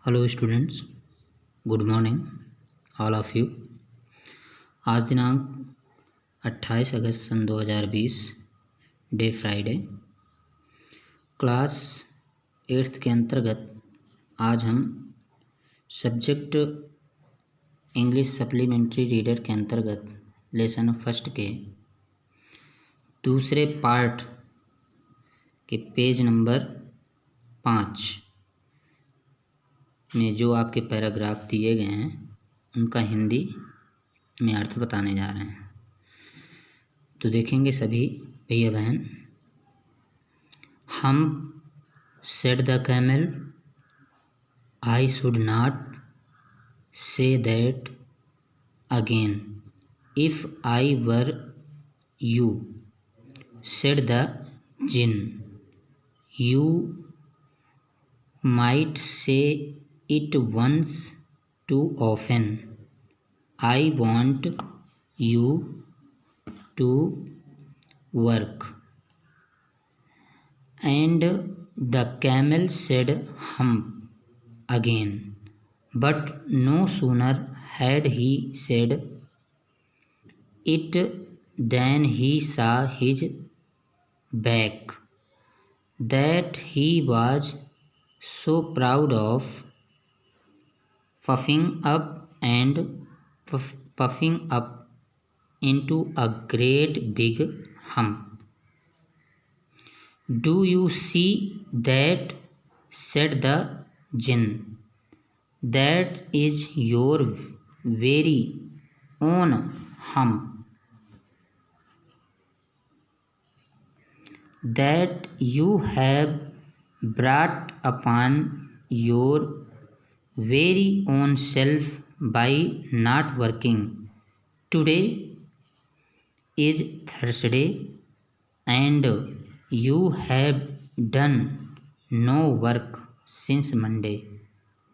Hello students, good morning all of you. आज दिनांक 28 अगस्त सन 2020, day Friday, class 8th के अंतर्गत आज हम सब्जेक्ट इंग्लिश सप्लीमेंट्री रीडर के अंतर्गत लेसन फर्स्ट के दूसरे पार्ट के पेज नंबर 5 में जो आपके पैराग्राफ दिए गए हैं उनका हिंदी में अर्थ बताने जा रहे हैं। तो देखेंगे सभी भैया बहन। Humph said the camel, I should not say that again if I were you, said the djinn, you might say it once too often. I want you to work. And the camel said hump again, but no sooner had he said it than he saw his back, that he was so proud of puffing up into a great big hump. Do you see that? Said the jinn. That is your very own hump that you have brought upon your very own self by not working. Today is Thursday and you have done no work since Monday,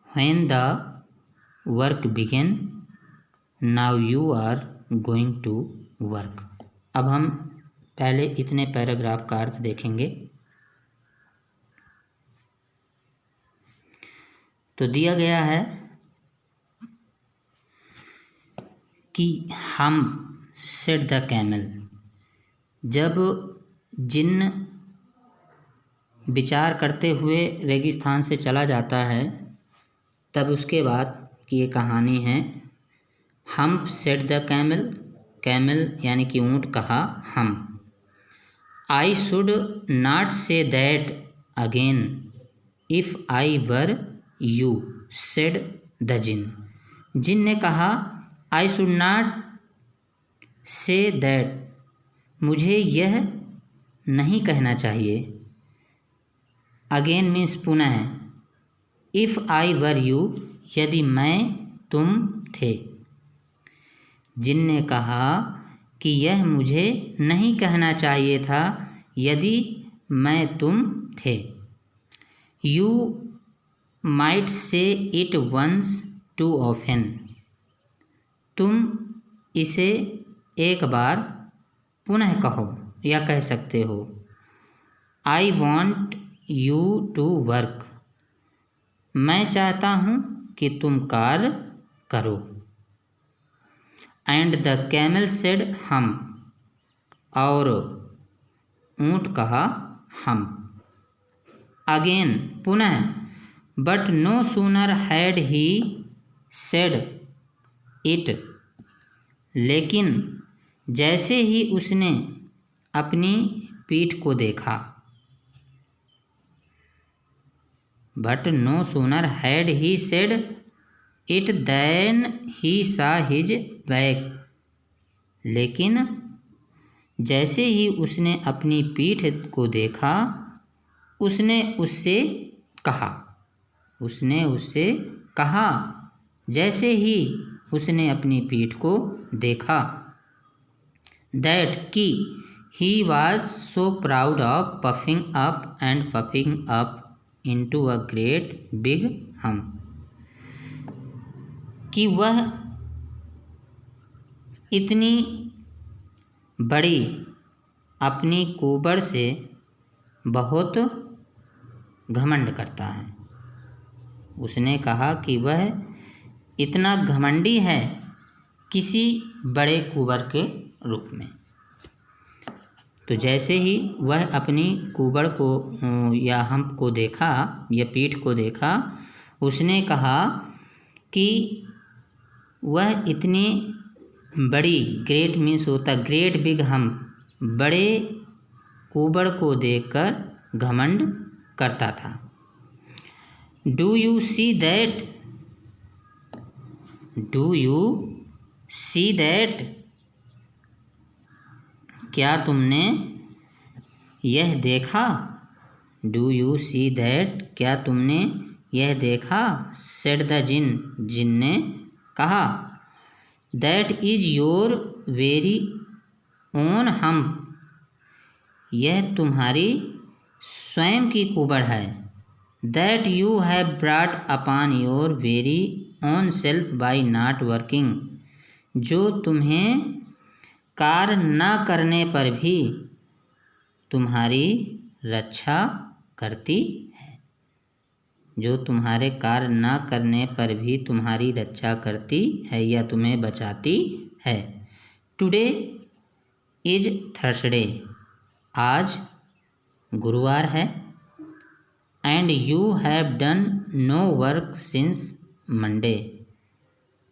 when the work began. Now you are going to work. अब हम पहले इतने paragraph का अर्थ देखेंगे। तो दिया गया है कि हम सेड द कैमल, जब जिन्न विचार करते हुए रेगिस्तान से चला जाता है तब उसके बाद की ये कहानी है। हम सेड द कैमल, कैमल यानी कि ऊँट कहा हम। I should not say that again if I were you, said the जिन। जिन ने कहा I should not say that, मुझे यह नहीं कहना चाहिए। अगेन मीन्स पुनः। इफ़ आई वर यू, यदि मैं तुम थे। जिन ने कहा कि यह मुझे नहीं कहना चाहिए था यदि मैं तुम थे। You might say it once too often, तुम इसे एक बार पुनः कहो या कह सकते हो। I want you to work, मैं चाहता हूँ कि तुम कार्य करो। And the camel said हम, और ऊँट कहा हम। Again पुनः। But no sooner had he said it, लेकिन जैसे ही उसने अपनी पीठ को देखा। But no sooner had he said it than he saw his back, लेकिन जैसे ही उसने अपनी पीठ को देखा उसने उससे कहा, जैसे ही उसने अपनी पीठ को देखा। दैट कि he was so proud of puffing up into a great big हम, कि वह इतनी बड़ी अपनी कुबड़ से बहुत घमंड करता है। उसने कहा कि वह इतना घमंडी है किसी बड़े कुंवर के रूप में। तो जैसे ही वह अपनी कुबड़ को या हम्प को देखा या पीठ को देखा, उसने कहा कि वह इतनी बड़ी, ग्रेट मीन्स होता ग्रेट बिग हम्प, बड़े कुबड़ को देखकर घमंड करता था। Do you see that? Do you see that? क्या तुमने यह देखा? Do you see that? क्या तुमने यह देखा? सेड द जिन, जिन ने कहा। That is your very own hump, यह तुम्हारी स्वयं की कुबड़ है। That you have brought upon your very own self by not working, जो तुम्हें कार्य न करने पर भी तुम्हारी रक्षा करती है। जो तुम्हारे कार्य न करने पर भी तुम्हारी रक्षा करती है या तुम्हें बचाती है। टुडे इज थर्सडे, आज गुरुवार है। And you have done no work since Monday,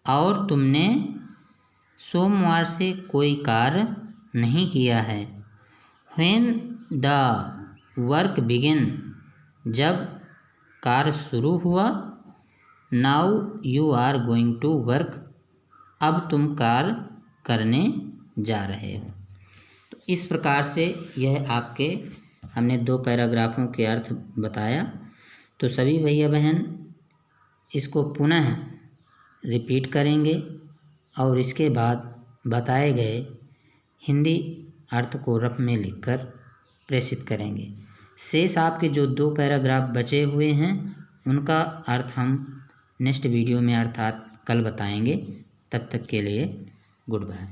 और तुमने सोमवार से कोई कार्य नहीं किया है। व्हेन द वर्क बिगिन, जब कार्य शुरू हुआ। Now you are going to work, अब तुम कार्य करने जा रहे हो। तो इस प्रकार से यह आपके हमने 2 पैराग्राफों के अर्थ बताया। तो सभी भैया बहन इसको पुनः रिपीट करेंगे और इसके बाद बताए गए हिंदी अर्थ को रफ में लिखकर प्रेषित करेंगे। शेष आपके जो 2 पैराग्राफ बचे हुए हैं उनका अर्थ हम नेक्स्ट वीडियो में अर्थात कल बताएंगे। तब तक के लिए गुड बाय।